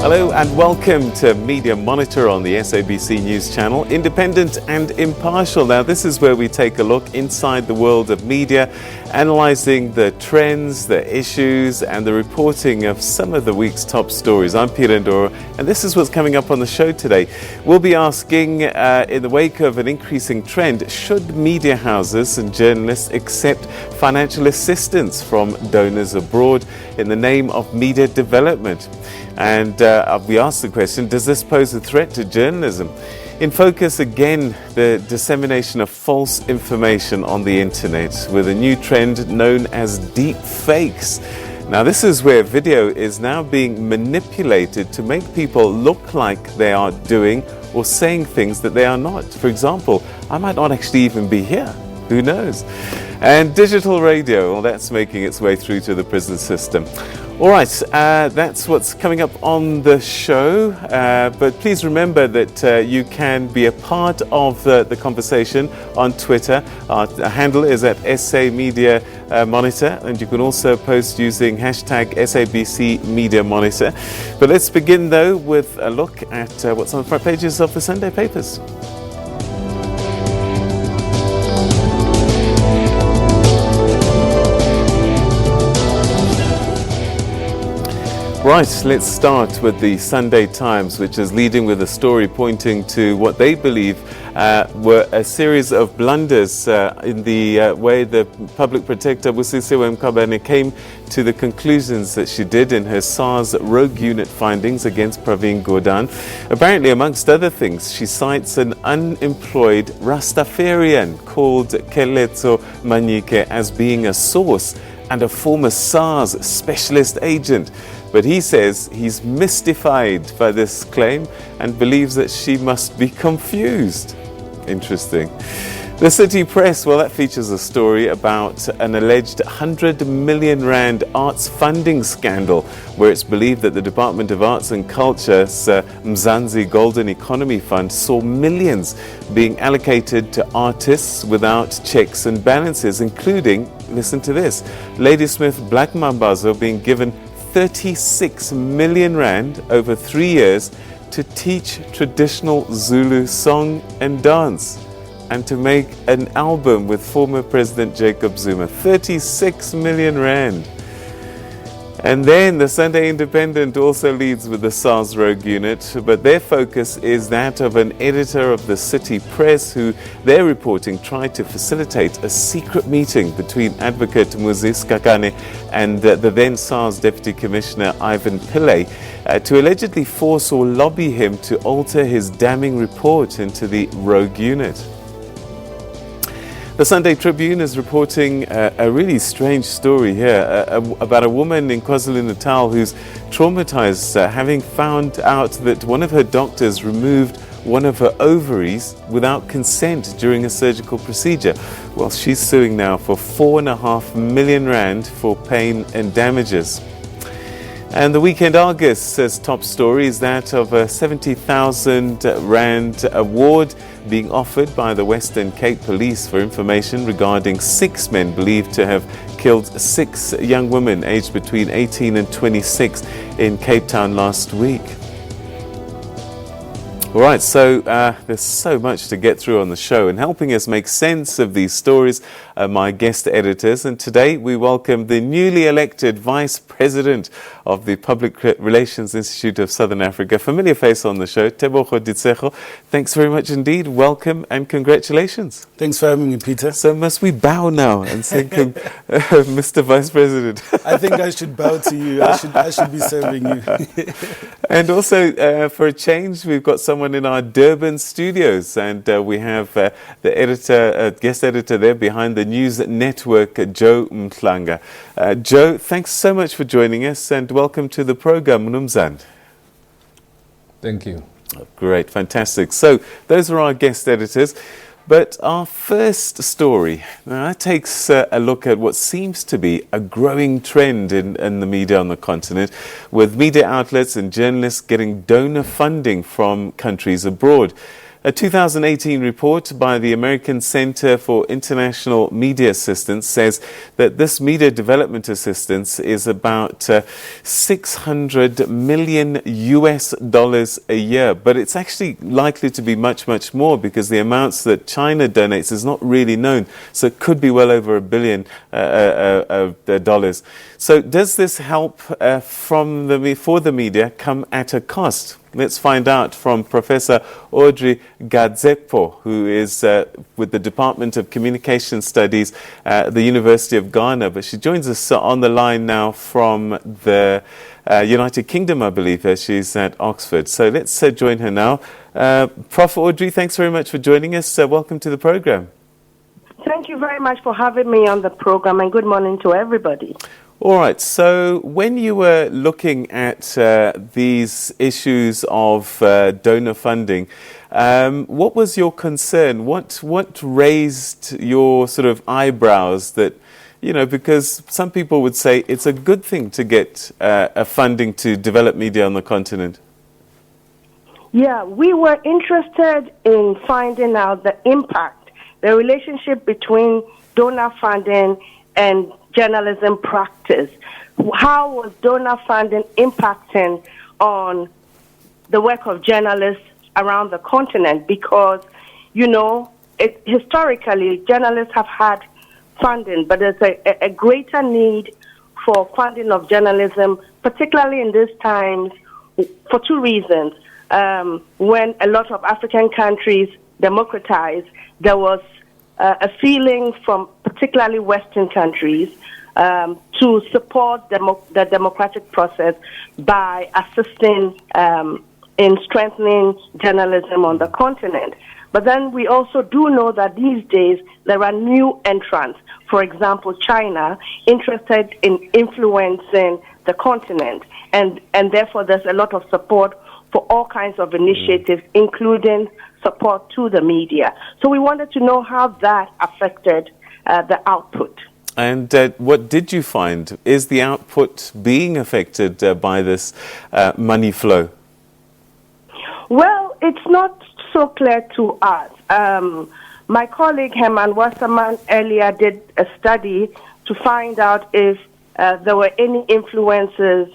Hello and welcome to Media Monitor on the SABC News Channel, independent and impartial. Now this is where we take a look inside the world of media, analysing the trends, the issues and the reporting of some of the week's top stories. I'm Peter Ndoro and this is what's coming up on the show today. We'll be asking, in the wake of an increasing trend, should media houses and journalists accept financial assistance from donors abroad in the name of media development? And we asked the question, does this pose a threat to journalism? In focus again, the dissemination of false information on the internet with a new trend known as deepfakes. Now this is where video is now being manipulated to make people look like they are doing or saying things that they are not. For example, I might not actually even be here. Who knows? And digital radio, well, that's making its way through to the prison system. All right, that's what's coming up on the show. But please remember that you can be a part of the conversation on Twitter. Our handle is at SA Media Monitor, and you can also post using hashtag SABC Media Monitor. But let's begin, though, with a look at what's on the front pages of the Sunday papers. Right, let's start with the Sunday Times, which is leading with a story pointing to what they believe were a series of blunders in the way the public protector Busisiwe Mkhwebane came to the conclusions that she did in her SARS rogue unit findings against Pravin Gordhan. Apparently, amongst other things, she cites an unemployed Rastafarian called Keletso Manyike as being a source and a former SARS specialist agent. But he says he's mystified by this claim and believes that she must be confused. Interesting. The City Press, well, that features a story about an alleged 100 million rand arts funding scandal, where it's believed that the Department of Arts and Culture's Mzansi Golden Economy Fund saw millions being allocated to artists without checks and balances, including, listen to this, Ladysmith Black Mambazo being given 36 million rand over 3 years to teach traditional Zulu song and dance and to make an album with former President Jacob Zuma. 36 million rand. And then the Sunday Independent also leads with the SARS rogue unit, but their focus is that of an editor of the City Press who they're reporting tried to facilitate a secret meeting between advocate Moses Kakane and the then SARS Deputy Commissioner Ivan Pillay to allegedly force or lobby him to alter his damning report into the rogue unit. The Sunday Tribune is reporting a really strange story here about a woman in KwaZulu-Natal who's traumatized having found out that one of her doctors removed one of her ovaries without consent during a surgical procedure. Well, she's suing now for 4.5 million rand for pain and damages. And the Weekend Argus says top story is that of a 70,000 rand award being offered by the Western Cape Police for information regarding 6 men believed to have killed 6 young women aged between 18 and 26 in Cape Town last week. All right, so there's so much to get through on the show, and helping us make sense of these stories are my guest editors. And today we welcome the newly elected Vice President of the Public Relations Institute of Southern Africa, familiar face on the show, Tebogo Ditsejo. Thanks very much indeed. Welcome and congratulations. Thanks for having me, Peter. So must we bow now and say, Mr. Vice President? I think I should bow to you. I should be serving you. And also, for a change, we've got someone in our Durban studios, and we have the editor, guest editor there behind the news network, Joe Mhlanga. Joe, thanks so much for joining us, and welcome to the program, Mnumzane. Thank you. Oh, great, fantastic. So those are our guest editors. But our first story now takes a look at what seems to be a growing trend in the media on the continent, with media outlets and journalists getting donor funding from countries abroad. A 2018 report by the American Center for International Media Assistance says that this media development assistance is about $600 million a year. But it's actually likely to be much, much more because the amounts that China donates is not really known. So it could be well over $1 billion dollars. So does this help for the media come at a cost? Let's find out from Professor Audrey Gadzekpo, who is with the Department of Communication Studies at the University of Ghana. But she joins us on the line now from the United Kingdom, I believe. She's at Oxford. So let's join her now. Prof. Audrey, thanks very much for joining us. Welcome to the program. Thank you very much for having me on the program, and good morning to everybody. All right, so when you were looking at these issues of donor funding, what was your concern? What raised your sort of eyebrows that, because some people would say it's a good thing to get a funding to develop media on the continent? Yeah, we were interested in finding out the impact, the relationship between donor funding and journalism practice. How was donor funding impacting on the work of journalists around the continent? Because, historically, journalists have had funding, but there's a greater need for funding of journalism, particularly in these times, for two reasons. When a lot of African countries democratized, there was a feeling from particularly Western countries to support the democratic process by assisting in strengthening journalism on the continent. But then we also do know that these days there are new entrants, for example, China, interested in influencing the continent. And therefore there's a lot of support for all kinds of initiatives, including support to the media. So we wanted to know how that affected the output. And what did you find? Is the output being affected by this money flow? Well, it's not so clear to us. My colleague Herman Wasserman earlier did a study to find out if there were any influences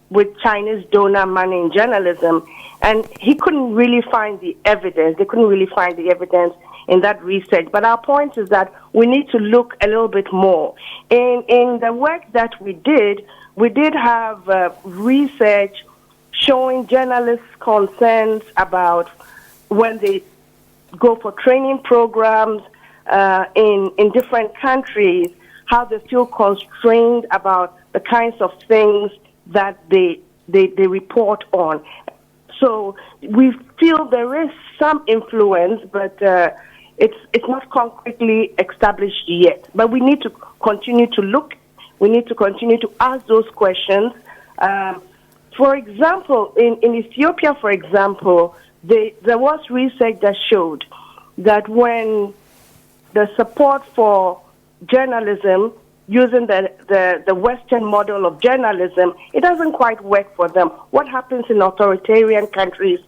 with Chinese donor money in journalism, and he couldn't really find the evidence. They couldn't really find the evidence in that research. But our point is that we need to look a little bit more. In the work that we did have research showing journalists' concerns about when they go for training programs in different countries, how they feel constrained about the kinds of things that they report on. So we feel there is some influence, but it's not concretely established yet. But we need to continue to look. We need to continue to ask those questions. For example, in Ethiopia, for example, there was research that showed that when the support for journalism using the Western model of journalism, it doesn't quite work for them. What happens in authoritarian countries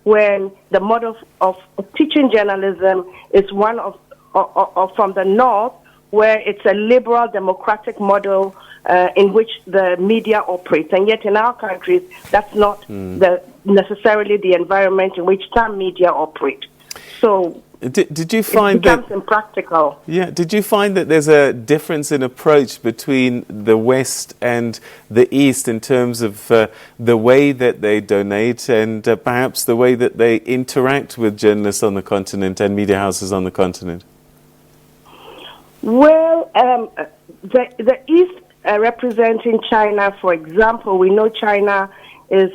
when the model of teaching journalism is one of from the north, where it's a liberal democratic model in which the media operates, and yet in our countries that's not necessarily the environment in which some media operate. So did you find it becomes impractical? Yeah. Did you find that there's a difference in approach between the West and the East in terms of the way that they donate and perhaps the way that they interact with journalists on the continent and media houses on the continent? Well, the East representing China, for example, we know China is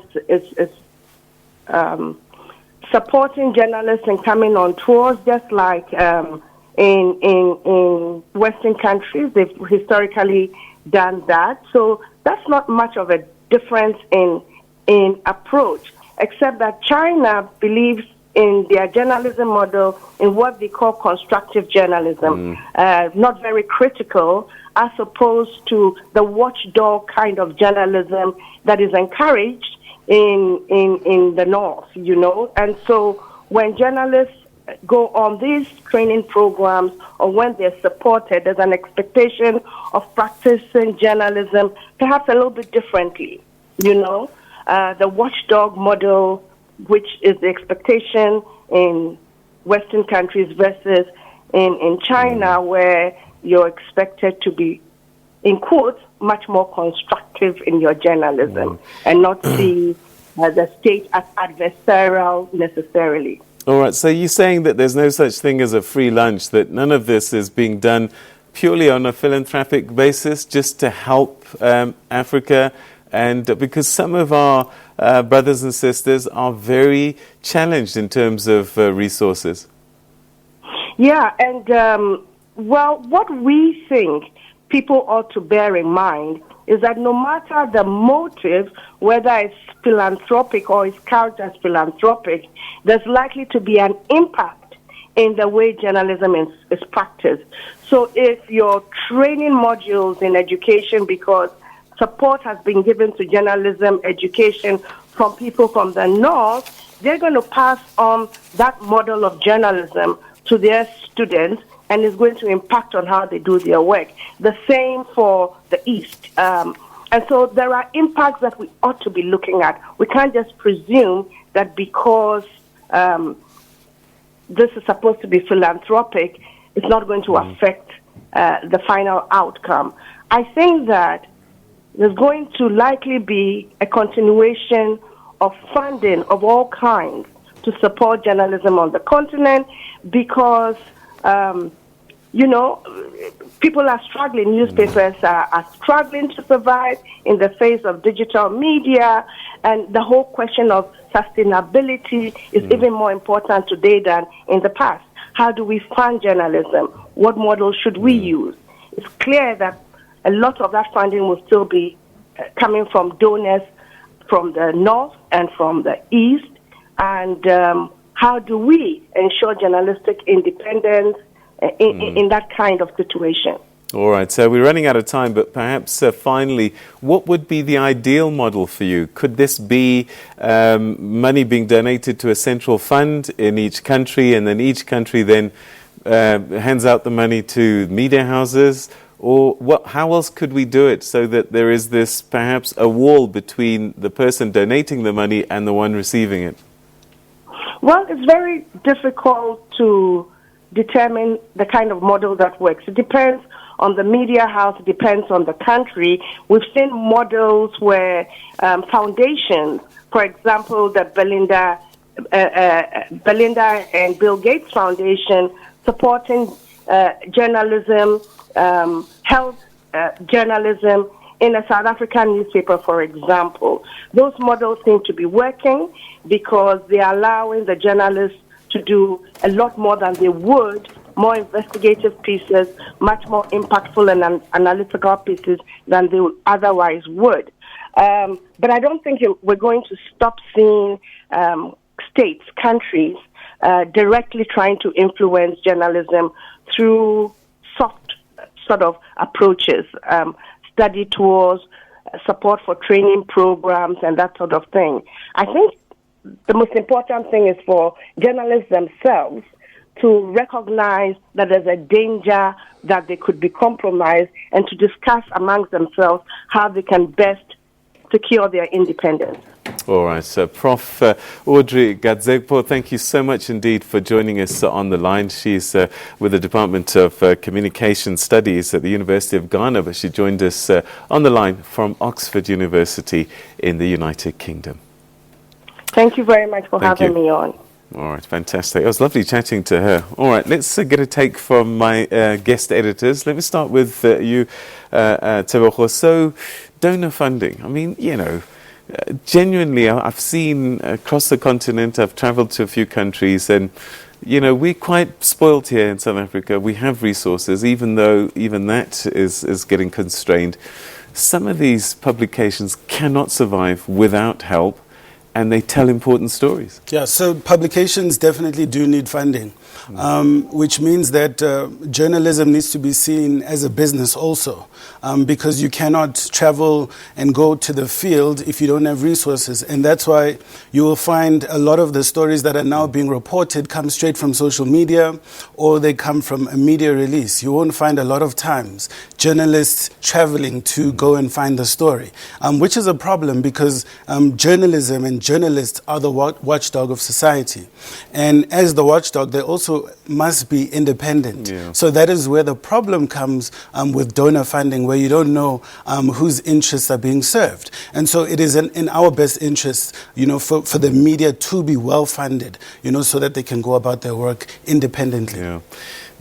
supporting journalists and coming on tours, just like in Western countries. They've historically done that. So that's not much of a difference in approach, except that China believes in their journalism model in what they call constructive journalism, not very critical, as opposed to the watchdog kind of journalism that is encouraged in the North, And so when journalists go on these training programs or when they're supported, there's an expectation of practicing journalism perhaps a little bit differently. The watchdog model, which is the expectation in Western countries versus in China, where you're expected to be, in quotes, much more constructive in your journalism and not see the state as adversarial necessarily. All right, so you're saying that there's no such thing as a free lunch, that none of this is being done purely on a philanthropic basis just to help Africa, and because some of our brothers and sisters are very challenged in terms of resources. Yeah, and what we think people ought to bear in mind is that no matter the motive, whether it's philanthropic or it's character as philanthropic, there's likely to be an impact in the way journalism is practiced. So if your training modules in education, because support has been given to journalism education from people from the North, they're going to pass on that model of journalism to their students, and it's going to impact on how they do their work. The same for the East. And so there are impacts that we ought to be looking at. We can't just presume that because this is supposed to be philanthropic, it's not going to affect the final outcome. I think that there's going to likely be a continuation of funding of all kinds to support journalism on the continent because people are struggling. Newspapers are struggling to survive in the face of digital media, and the whole question of sustainability is even more important today than in the past. How do we fund journalism? What model should we use? It's clear that a lot of that funding will still be coming from donors from the North and from the East, and how do we ensure journalistic independence in that kind of situation? All right, so we're running out of time, but perhaps finally, what would be the ideal model for you? Could this be money being donated to a central fund in each country, and then each country then hands out the money to media houses? Or how else could we do it so that there is this perhaps a wall between the person donating the money and the one receiving it? Well, it's very difficult to determine the kind of model that works. It depends on the media house, it depends on the country. We've seen models where foundations, for example, the Belinda and Bill Gates Foundation, supporting journalism, health journalism in a South African newspaper, for example. Those models seem to be working because they are allowing the journalists to do a lot more than they would, more investigative pieces, much more impactful and analytical pieces than they otherwise would. But I don't think we're going to stop seeing states, countries, directly trying to influence journalism through soft sort of approaches, study tours, support for training programs, and that sort of thing. I think the most important thing is for journalists themselves to recognize that there's a danger that they could be compromised and to discuss amongst themselves how they can best secure their independence. All right, so Prof. Audrey Gadzegpo, thank you so much indeed for joining us on the line. She's with the Department of Communication Studies at the University of Ghana, but she joined us on the line from Oxford University in the United Kingdom. Thank you very much for having me on. All right, fantastic. It was lovely chatting to her. All right, let's get a take from my guest editors. Let me start with you, Tebogo. So, donor funding. I mean, genuinely, I've seen across the continent, I've traveled to a few countries, and, we're quite spoiled here in South Africa. We have resources, even though even that is getting constrained. Some of these publications cannot survive without help. and they tell important stories. Yeah, so publications definitely do need funding, which means that journalism needs to be seen as a business also, because you cannot travel and go to the field if you don't have resources. And that's why you will find a lot of the stories that are now being reported come straight from social media, or they come from a media release. You won't find a lot of times journalists traveling to go and find the story, which is a problem, because journalism and journalists are the watchdog of society. And as the watchdog, they also must be independent. Yeah. So that is where the problem comes with donor funding, where you don't know whose interests are being served. And so it is in our best interest, for the media to be well funded, so that they can go about their work independently. Yeah.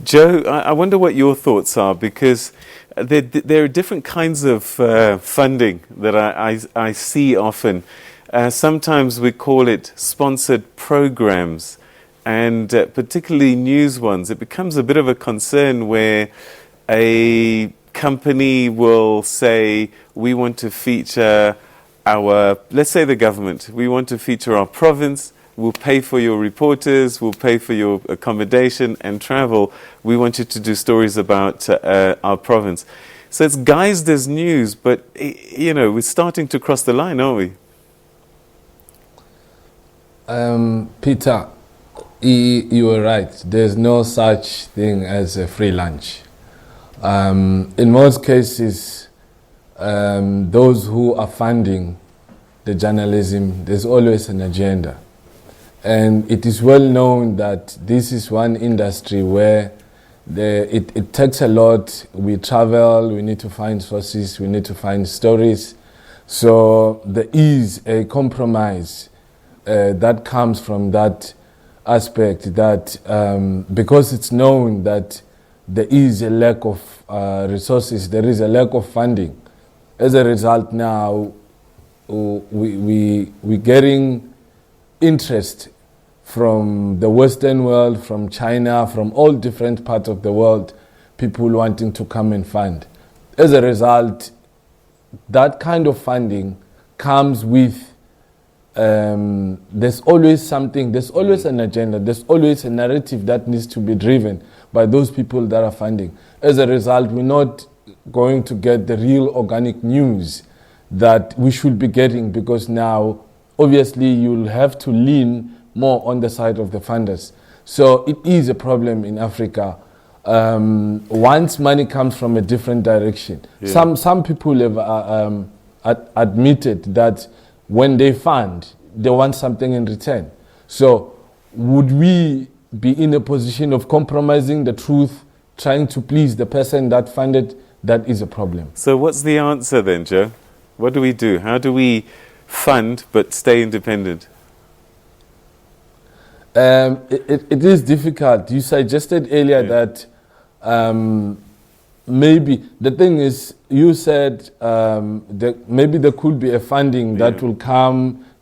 Joe, I wonder what your thoughts are, because there are different kinds of funding that I see often. Sometimes we call it sponsored programs, and particularly news ones. It becomes a bit of a concern where a company will say, we want to feature let's say the government, we want to feature our province, we'll pay for your reporters, we'll pay for your accommodation and travel, we want you to do stories about our province. So it's guised as news, but we're starting to cross the line, aren't we? Peter, you are right. There's no such thing as a free lunch. In most cases, those who are funding the journalism, there's always an agenda. And it is well known that this is one industry where it takes a lot. We travel, we need to find sources, we need to find stories. So there is a compromise that comes from that aspect, that because it's known that there is a lack of resources, there is a lack of funding. As a result now, we're getting interest from the Western world, from China, from all different parts of the world, people wanting to come and fund. As a result, that kind of funding comes with there's always something, there's always an agenda, there's always a narrative that needs to be driven by those people that are funding. As a result, we're not going to get the real organic news that we should be getting, because now, obviously, you'll have to lean more on the side of the funders. So it is a problem in Africa. Once money comes from a different direction, some people have admitted that when they fund, they want something in return. So would we be in a position of compromising the truth, trying to please the person that funded? That is a problem. So what's the answer then, Joe? What do we do? How do we fund but stay independent? It is difficult. You suggested earlier that maybe the thing is, you said that maybe there could be a funding that will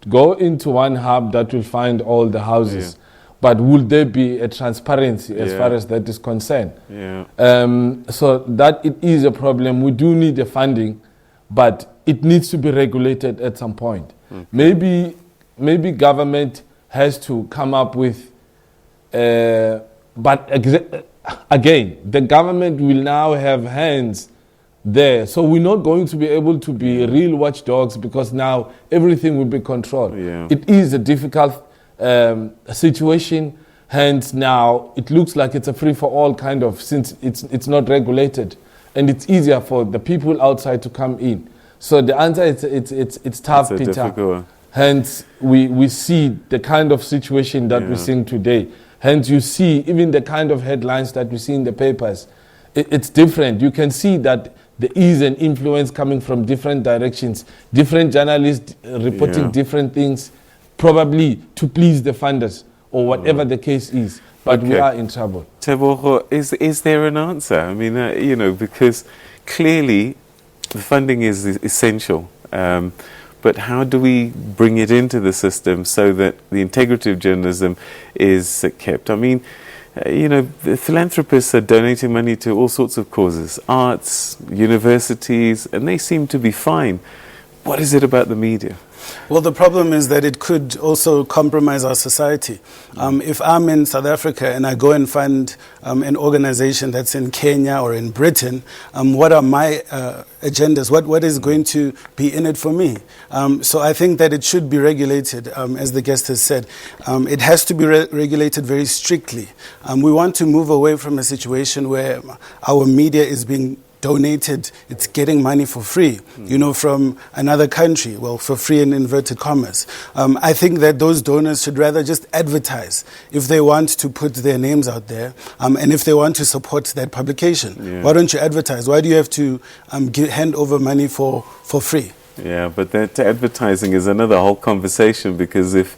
go into one hub that will find all the houses. Yeah. But would there be a transparency as far as that is concerned? Yeah. So that it is a problem. We do need the funding, but it needs to be regulated at some point. Okay. Maybe government has to come up with, but again, the government will now have hands there. So we're not going to be able to be real watchdogs, because now everything will be controlled. Yeah. It is a difficult situation. Hence now it looks like it's a free-for-all kind of, since it's not regulated, and it's easier for the people outside to come in. So the answer is it's tough, Peter. Difficult. Hence we see the kind of situation that we're seeing today. Hence you see even the kind of headlines that we see in the papers. It's different. You can see that there is an influence coming from different directions, different journalists reporting different things, probably to please the funders or whatever the case is. But we are in trouble. Tebogo, is there an answer? I mean, because clearly the funding is essential. But how do we bring it into the system so that the integrity of journalism is kept? I mean, the philanthropists are donating money to all sorts of causes, arts, universities, and they seem to be fine. What is it about the media? Well, the problem is that it could also compromise our society. If I'm in South Africa and I go and find an organization that's in Kenya or in Britain, what are my agendas? What is going to be in it for me? So I think that it should be regulated, as the guest has said. It has to be regulated very strictly. We want to move away from a situation where our media is being donated, it's getting money for free, from another country, well, for free in inverted commas. I think that those donors should rather just advertise if they want to put their names out there, and if they want to support that publication. Yeah. Why don't you advertise? Why do you have to hand over money for free? Yeah, but that advertising is another whole conversation, because if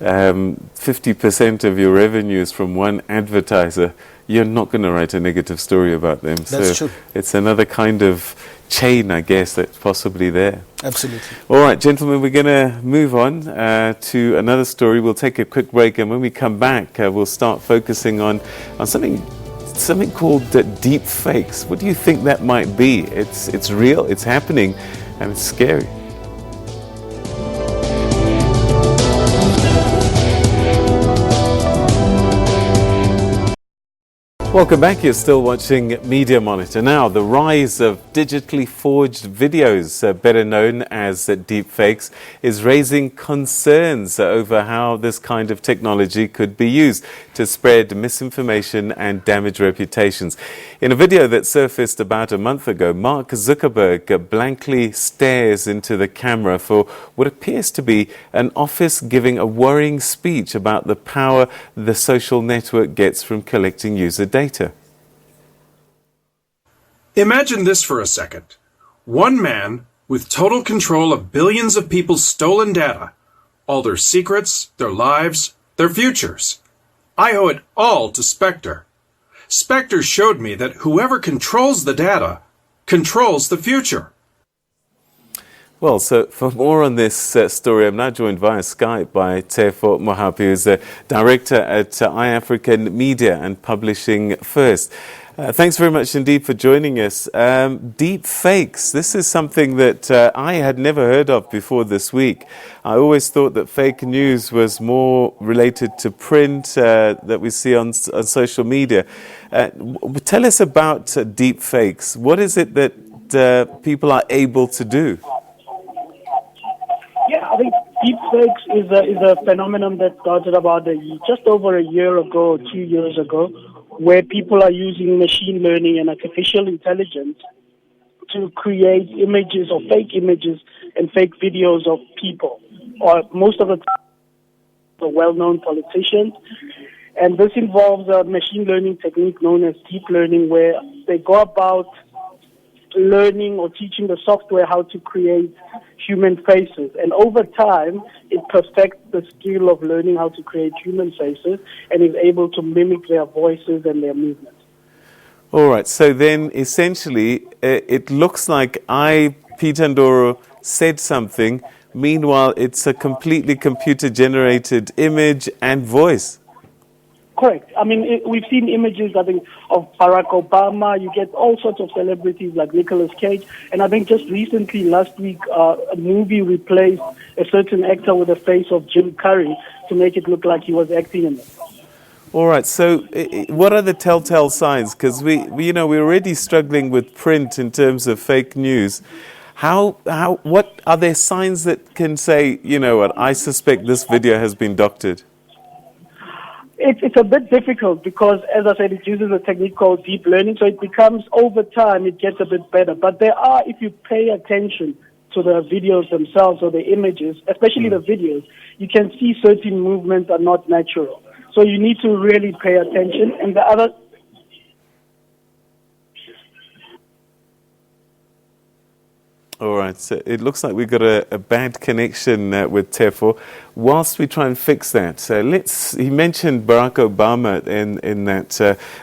50% of your revenue is from one advertiser, you're not going to write a negative story about them. That's true. It's another kind of chain, I guess, that's possibly there. Absolutely. All right, gentlemen, we're going to move on to another story. We'll take a quick break, and when we come back, we'll start focusing on something called deep fakes. What do you think that might be? It's real, it's happening, and it's scary. Welcome back. You're still watching Media Monitor. Now, the rise of digitally forged videos, better known as deepfakes, is raising concerns over how this kind of technology could be used to spread misinformation and damage reputations. In a video that surfaced about a month ago, Mark Zuckerberg blankly stares into the camera for what appears to be an office giving a worrying speech about the power the social network gets from collecting user data. Imagine this for a second. One man with total control of billions of people's stolen data, all their secrets, their lives, their futures. I owe it all to Spectre. Spectre showed me that whoever controls the data controls the future. Well, so for more on this story, I'm now joined via Skype by Tefo Mohapi, who's the director at iAfrican Media and Publishing First. Thanks very much indeed for joining us. Deep fakes, this is something that I had never heard of before this week. I always thought that fake news was more related to print that we see on social media. Tell us about deep fakes. What is it that people are able to do? Yeah, I think deepfakes is a phenomenon that started about just over a year ago, 2 years ago, where people are using machine learning and artificial intelligence to create images or fake images and fake videos of people, or most of the time, the well-known politicians. And this involves a machine learning technique known as deep learning, where they go about learning or teaching the software how to create human faces. And over time, it perfects the skill of learning how to create human faces and is able to mimic their voices and their movements. All right. So then essentially, it looks like Peter Ndoro, said something. Meanwhile, it's a completely computer-generated image and voice. Correct. I mean, we've seen images, I think, of Barack Obama. You get all sorts of celebrities like Nicolas Cage. And I think just recently, last week, a movie replaced a certain actor with the face of Jim Carrey to make it look like he was acting in it. All right. So what are the telltale signs? Because we're already struggling with print in terms of fake news. What are there signs that can say, you know what, I suspect this video has been doctored? It's a bit difficult because, as I said, it uses a technique called deep learning, so it becomes, over time, it gets a bit better. But there are, if you pay attention to the videos themselves or the images, especially the videos, you can see certain movements are not natural. So you need to really pay attention. And the other... All right, so it looks like we've got a bad connection with Tefo. Whilst we try and fix that, he mentioned Barack Obama in that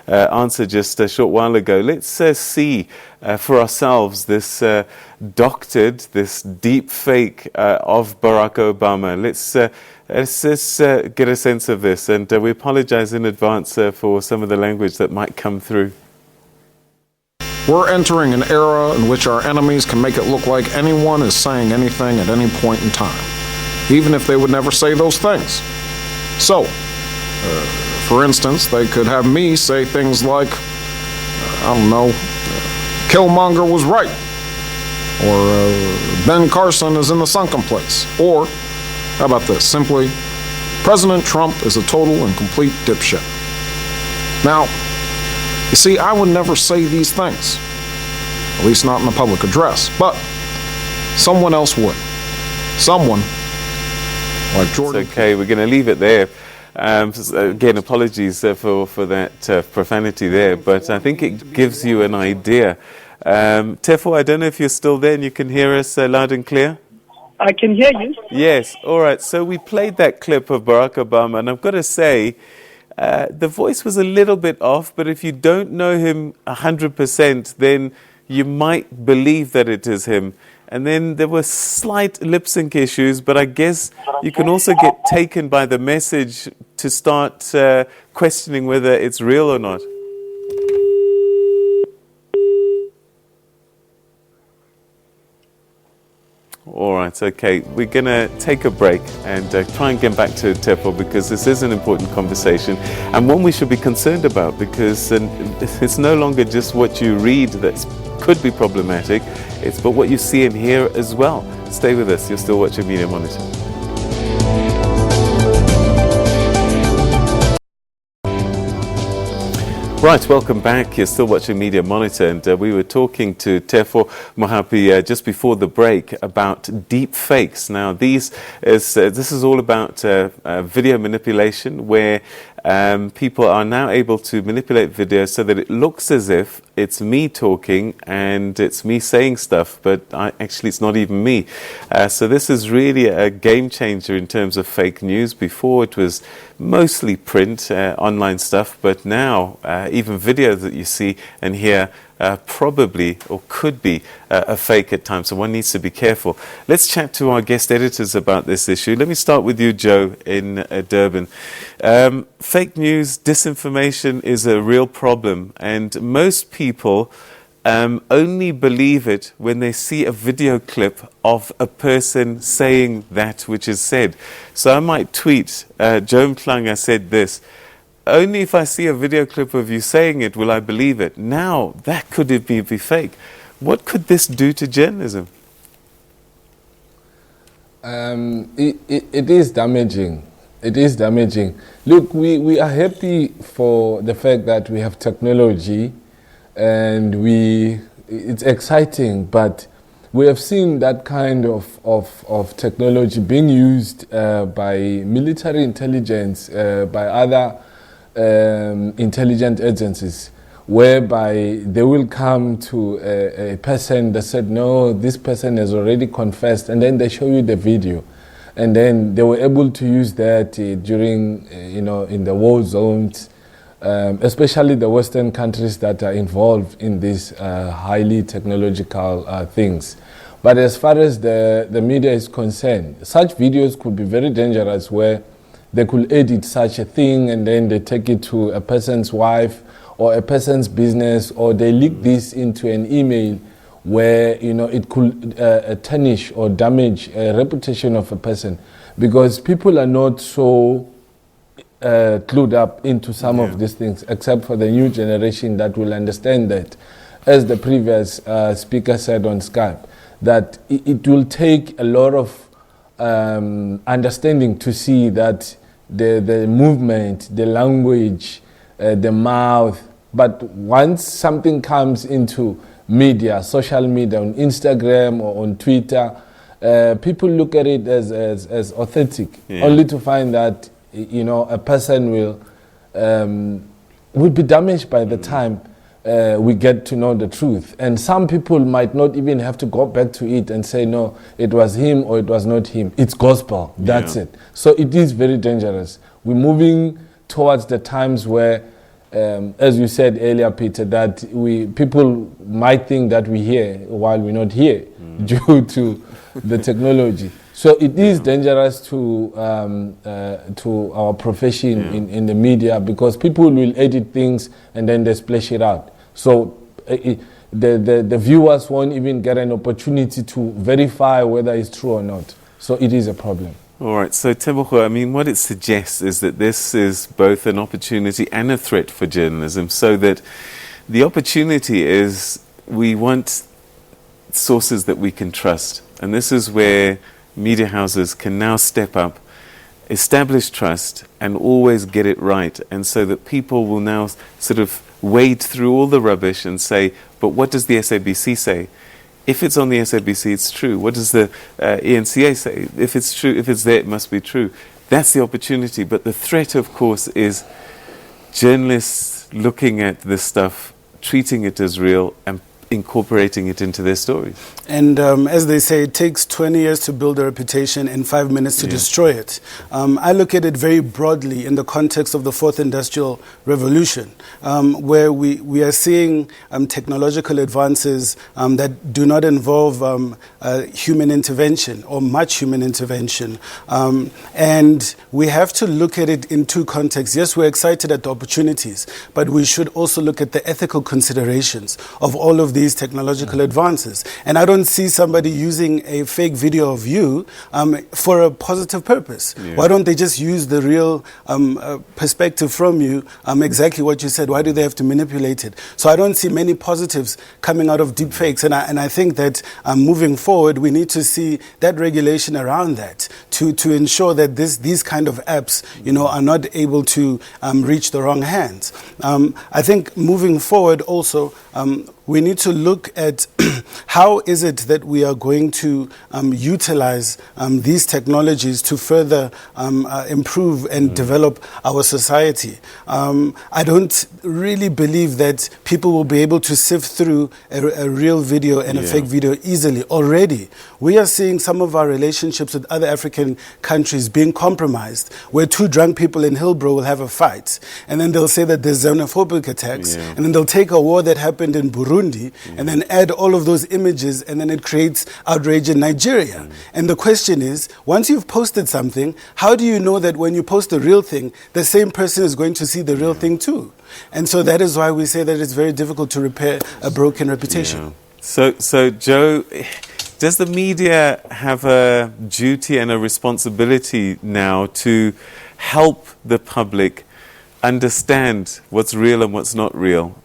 answer just a short while ago. Let's see for ourselves this doctored, this deep fake of Barack Obama. Let's just get a sense of this, and we apologize in advance for some of the language that might come through. We're entering an era in which our enemies can make it look like anyone is saying anything at any point in time, even if they would never say those things. So, for instance, they could have me say things like, I don't know, Killmonger was right, or Ben Carson is in the sunken place, or, how about this, simply, President Trump is a total and complete dipshit. Now, you see, I would never say these things, at least not in a public address, but someone else would. Someone like Jordan. It's okay, we're going to leave it there. Again, apologies for that profanity there, but I think it gives you an idea. Tefo, I don't know if you're still there and you can hear us loud and clear. I can hear you. Yes, all right. So we played that clip of Barack Obama, and I've got to say, the voice was a little bit off, but if you don't know him 100%, then you might believe that it is him. And then there were slight lip sync issues, but I guess you can also get taken by the message to start questioning whether it's real or not. All right, okay. We're going to take a break and try and get back to Tefo, because this is an important conversation and one we should be concerned about, because it's no longer just what you read that could be problematic, it's but what you see and hear as well. Stay with us. You're still watching Media Monitor. Right, welcome back. You're still watching Media Monitor, and we were talking to Tefo Mohapi just before the break about deep fakes. Now, this is all about video manipulation, where people are now able to manipulate video so that it looks as if it's me talking and it's me saying stuff, but actually it's not even me. So this is really a game changer in terms of fake news. Before it was mostly print, online stuff, but now even video that you see and hear probably or could be a fake at times, so one needs to be careful. Let's chat to our guest editors about this issue. Let me start with you, Joe, in Durban. Fake news, disinformation is a real problem, and most people only believe it when they see a video clip of a person saying that which is said. So I might tweet, Joe Mklanga said this, only if I see a video clip of you saying it will I believe it. Now, that could be fake. What could this do to journalism? It is damaging. It is damaging. Look, we are happy for the fact that we have technology, and it's exciting, but we have seen that kind of technology being used by military intelligence, by other intelligence agencies, whereby they will come to a person that said, no, this person has already confessed, and then they show you the video. And then they were able to use that during, in the war zones, especially the Western countries that are involved in these highly technological things. But as far as the media is concerned, such videos could be very dangerous, where they could edit such a thing and then they take it to a person's wife or a person's business, or they leak this into an email where it could tarnish or damage a reputation of a person, because people are not so clued up into some of these things, except for the new generation that will understand that, as the previous speaker said on Skype, that it will take a lot of understanding to see that the movement, the language, the mouth. But once something comes into media, social media, on Instagram or on Twitter, people look at it as authentic, only to find that a person will be damaged by the time we get to know the truth. And some people might not even have to go back to it and say, no, it was him or it was not him. It's gospel. That's it. So it is very dangerous. We're moving towards the times where, as you said earlier, Peter, that people might think that we're here while we're not here due to the technology. So it is dangerous to our profession in the media, because people will edit things and then they splash it out. So the viewers won't even get an opportunity to verify whether it's true or not. So it is a problem. All right, so Tebogo, I mean, what it suggests is that this is both an opportunity and a threat for journalism, so that the opportunity is we want sources that we can trust. And this is where media houses can now step up, establish trust, and always get it right. And so that people will now sort of wade through all the rubbish and say, but what does the SABC say? If it's on the SABC, it's true. What does the ENCA say? If it's true, if it's there, it must be true. That's the opportunity. But the threat, of course, is journalists looking at this stuff, treating it as real, and incorporating it into their stories. And as they say, it takes 20 years to build a reputation and 5 minutes to destroy it. I look at it very broadly in the context of the Fourth Industrial Revolution, where we are seeing technological advances that do not involve human intervention or much human intervention. And we have to look at it in two contexts. Yes, we're excited at the opportunities, but we should also look at the ethical considerations of all of these technological advances. And I don't see somebody using a fake video of you for a positive purpose. Yeah. Why don't they just use the real perspective from you, exactly what you said? Why do they have to manipulate it? So I don't see many positives coming out of deepfakes, and I think that moving forward, we need to see that regulation around that to ensure that these kind of apps, are not able to reach the wrong hands. I think moving forward also, we need to look at how is it that we are going to utilize these technologies to further improve and develop our society. I don't really believe that people will be able to sift through a real video and a fake video easily. Already, we are seeing some of our relationships with other African countries being compromised, where two drunk people in Hillbrow will have a fight, and then they'll say that there's xenophobic attacks, and then they'll take a war that happened in Burundi and then add all of those images, and then it creates outrage in Nigeria. And the question is, once you've posted something, how do you know that when you post the real thing, the same person is going to see the real thing too? And so that is why we say that it's very difficult to repair a broken reputation. So Joe, does the media have a duty and a responsibility now to help the public understand what's real and what's not real,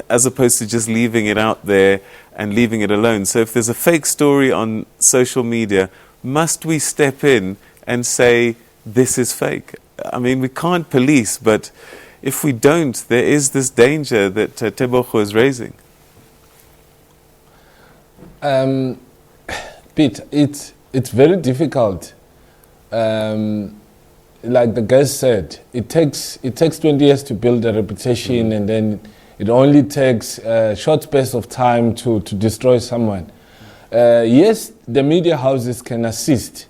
as opposed to just leaving it out there and leaving it alone? So if there's a fake story on social media, must we step in and say, this is fake? I mean, we can't police, but if we don't, there is this danger that Tebogo is raising. Pete, it's very difficult. Like the guest said, it takes 20 years to build a reputation, and then it only takes a short space of time to destroy someone. Yes, the media houses can assist,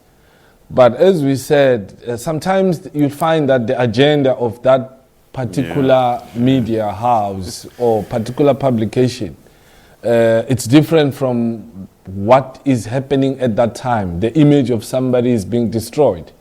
but as we said, sometimes you find that the agenda of that particular media house or particular publication, it's different from what is happening at that time. The image of somebody is being destroyed.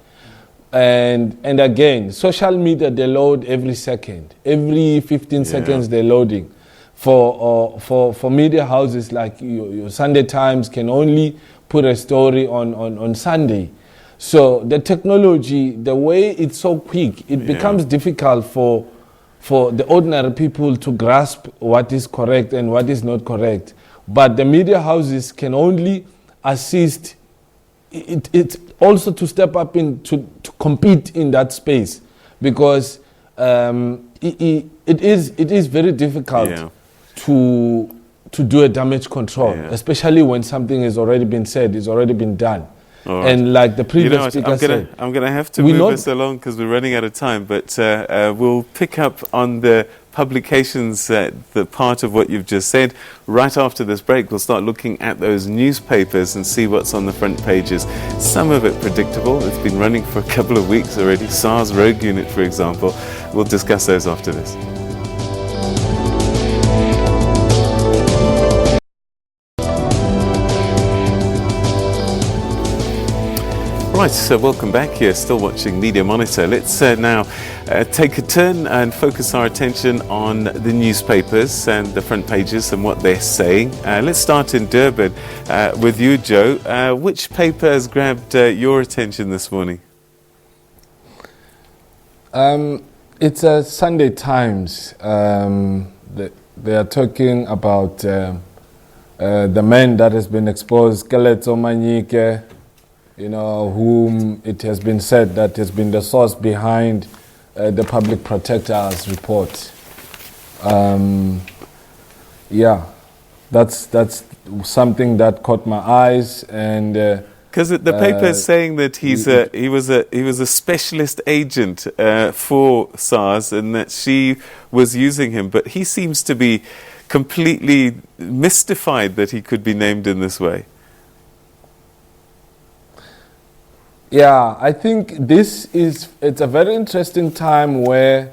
And again, social media, they load every second. Every 15 seconds they're loading. For media houses like your Sunday Times can only put a story on Sunday. So the technology, the way it's so quick, it becomes difficult for the ordinary people to grasp what is correct and what is not correct. But the media houses can only assist it's also to step up to compete in that space, because it is very difficult to do a damage control, especially when something has already been said, it's already been done. Right. And like the previous speaker said, I'm going to have to move us along because we're running out of time, but we'll pick up on the publications, the part of what you've just said. Right after this break, we'll start looking at those newspapers and see what's on the front pages. Some of it predictable. It's been running for a couple of weeks already. SARS Rogue Unit, for example. We'll discuss those after this. Right, so welcome back. You're still watching Media Monitor. Let's now take a turn and focus our attention on the newspapers and the front pages and what they're saying. Let's start in Durban with you, Joe. Which paper has grabbed your attention this morning? It's a Sunday Times. They are talking about the man that has been exposed, Keletso Manyike, whom it has been said that has been the source behind the public protector's report. That's something that caught my eyes, and because the paper is saying that he was a specialist agent for SARS, and that she was using him, but he seems to be completely mystified that he could be named in this way. Yeah, I think it's a very interesting time where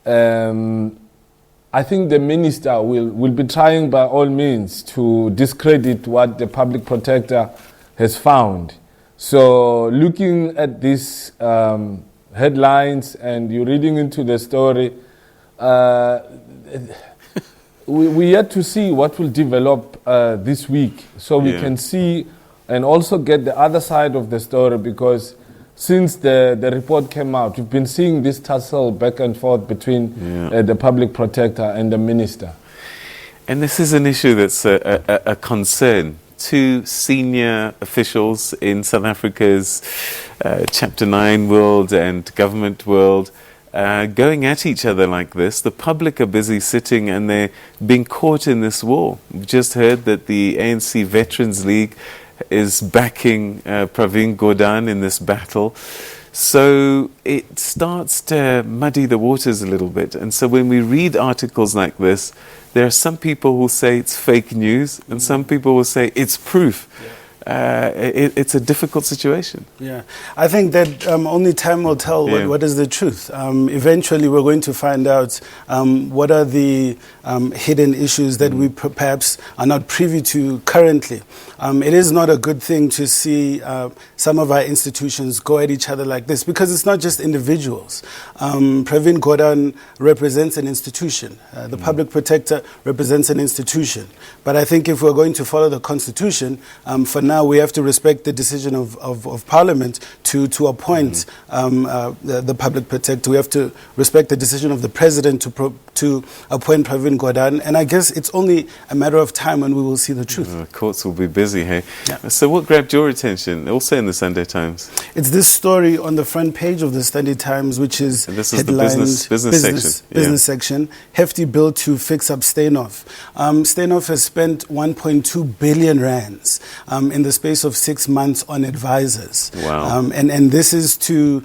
I think the minister will be trying by all means to discredit what the public protector has found. So looking at these headlines and you're reading into the story, we yet to see what will develop this week, so we can see and also get the other side of the story, because since the report came out, we've been seeing this tussle back and forth between the public protector and the minister. And this is an issue that's a concern to senior officials in South Africa's Chapter 9 world and government world. Going at each other like this. The public are busy sitting and they're being caught in this war. We've just heard that the ANC Veterans League is backing Pravin Gordhan in this battle. So it starts to muddy the waters a little bit. And so when we read articles like this, there are some people who say it's fake news and some people will say it's proof. It's a difficult situation. Yeah, I think that only time will tell what is the truth. Eventually, we're going to find out what are the hidden issues that we perhaps are not privy to currently. It is not a good thing to see some of our institutions go at each other like this, because it's not just individuals. Pravin Gordhan represents an institution. The public protector represents an institution. But I think if we're going to follow the Constitution, for now we have to respect the decision of Parliament to appoint the public protector. We have to respect the decision of the President to appoint Pravin Gordhan. And I guess it's only a matter of time when we will see the truth. Courts will be busy, hey? Yeah. So what grabbed your attention, also in the Sunday Times? It's this story on the front page of the Sunday Times, which is and this is the business section. Hefty bill to fix up Steinhoff. Steinhoff has spent 1.2 billion rands in the space of 6 months on advisors. Wow. And this is to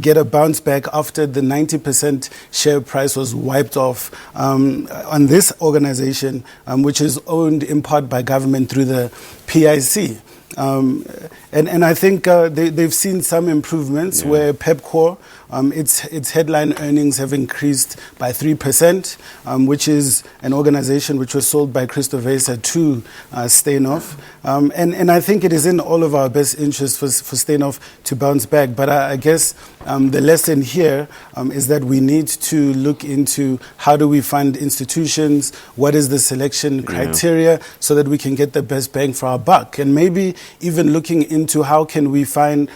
get a bounce back after the 90% share price was wiped off on this organization, which is owned in part by government through the PIC. And I think they've seen some improvements where Pepcor, its headline earnings have increased by 3%, which is an organization which was sold by Christo Vesa to Steinhoff. And I think it is in all of our best interest for Steinhoff to bounce back. But I guess the lesson here is that we need to look into how do we fund institutions, what is the selection criteria, so that we can get the best bang for our buck. And maybe even looking into how can we found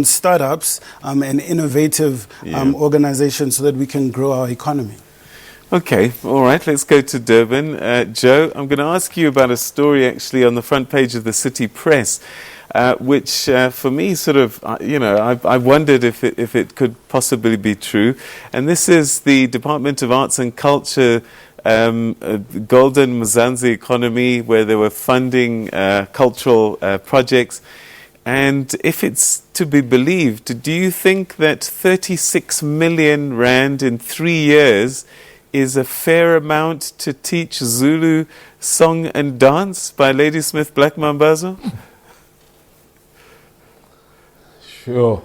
startups and innovative organizations so that we can grow our economy. Okay, all right, let's go to Durban. Joe, I'm going to ask you about a story actually on the front page of the City Press, which for me sort of, I wondered if it could possibly be true. And this is the Department of Arts and Culture Golden Mzansi economy, where they were funding cultural projects. And if it's to be believed, do you think that 36 million rand in 3 years is a fair amount to teach Zulu song and dance by Ladysmith Black Mambazo? Sure.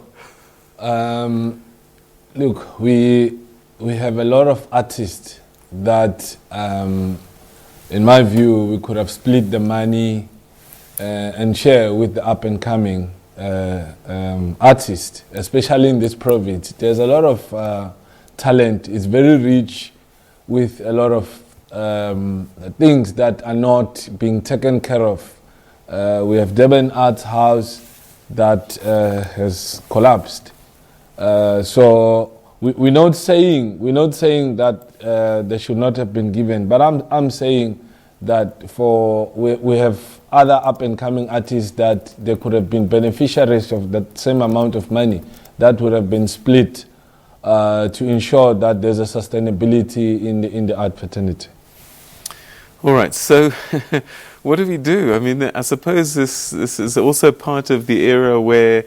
Look, we have a lot of artists that, in my view, we could have split the money and share with the up and coming. artists, especially in this province. There's a lot of talent. It's very rich with a lot of things that are not being taken care of. We have Durban Arts House that has collapsed. So we're not saying that they should not have been given, but I'm saying that we have other up and coming artists that they could have been beneficiaries of that same amount of money that would have been split to ensure that there's a sustainability in the art fraternity. All right, so what do we do? I mean, I suppose this is also part of the era where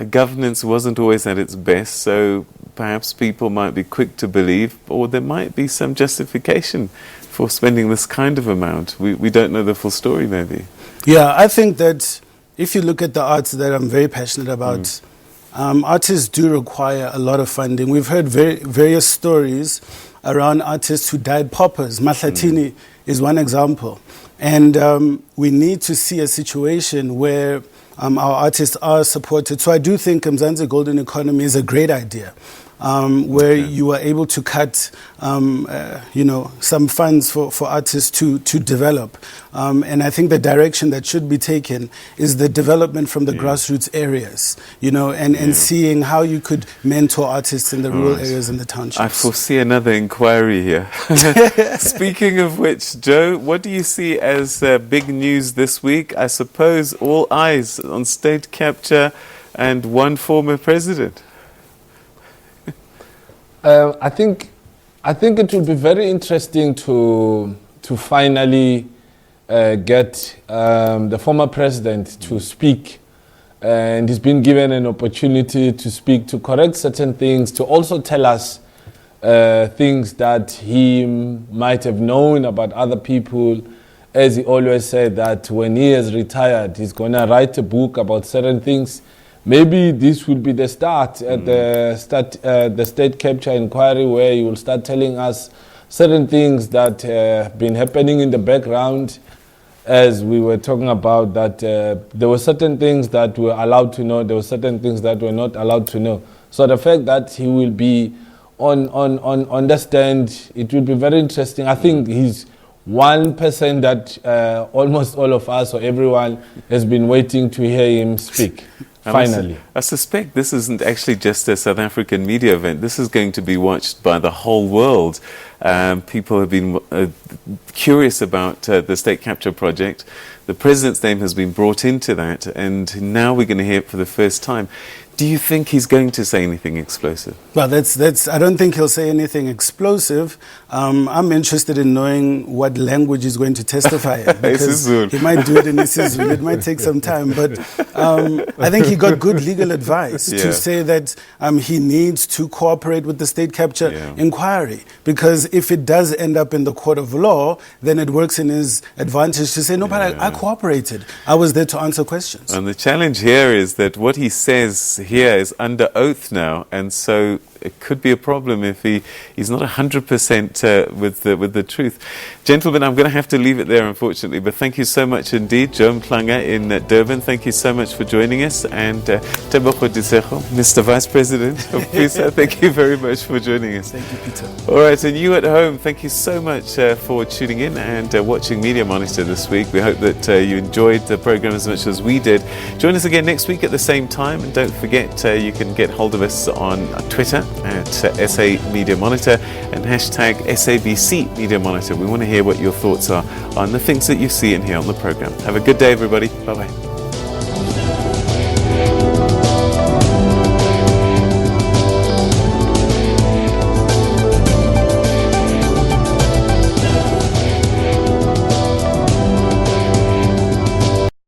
governance wasn't always at its best, so perhaps people might be quick to believe, or there might be some justification for spending this kind of amount. We don't know the full story, maybe. Yeah, I think that if you look at the arts that I'm very passionate about, artists do require a lot of funding. We've heard various stories around artists who died paupers. Mahlatini is one example. And we need to see a situation where our artists are supported. So I do think Mzansi Golden Economy is a great idea, where you are able to cut, some funds for artists to develop. And I think the direction that should be taken is the development from the grassroots areas, and seeing how you could mentor artists in the rural areas and the townships. I foresee another inquiry here. Speaking of which, Joe, what do you see as big news this week? I suppose all eyes on state capture and one former president. I think it will be very interesting to finally get the former president to speak, and he's been given an opportunity to speak, to correct certain things, to also tell us things that he might have known about other people. As he always said, that when he has retired, he's going to write a book about certain things. Maybe this will be the start at the state capture inquiry, where he will start telling us certain things that have been happening in the background. As we were talking about, that there were certain things that were allowed to know, there were certain things that were not allowed to know. So the fact that he will be on the stand, it will be very interesting. I think he's one person that almost all of us or everyone has been waiting to hear him speak. Finally. I suspect this isn't actually just a South African media event. This is going to be watched by the whole world. People have been curious about the state capture project. The president's name has been brought into that, and now we're going to hear it for the first time. Do you think he's going to say anything explosive? Well, I don't think he'll say anything explosive. I'm interested in knowing what language he's going to testify in, because he might do it in isiZulu. It might take some time, but I think he got good legal advice to say that he needs to cooperate with the state capture inquiry, because if it does end up in the court of law, then it works in his advantage to say, no, but I cooperated. I was there to answer questions. And the challenge here is that what he says here is under oath now, and so it could be a problem if he's not 100% with the truth. Gentlemen, I'm going to have to leave it there, unfortunately, but thank you so much indeed. Joe Mhlanga in Durban, thank you so much for joining us, and Tebogo Disseho, Mr. Vice President of PISA, thank you very much for joining us. Thank you, Peter. All right, and you at home, thank you so much for tuning in and watching Media Monitor this week. We hope that you enjoyed the program as much as we did. Join us again next week at the same time, and don't forget you can get hold of us on Twitter at SA Media Monitor and hashtag SABC Media Monitor. We want to hear what your thoughts are on the things that you see and hear on the program. Have a good day, everybody. Bye-bye.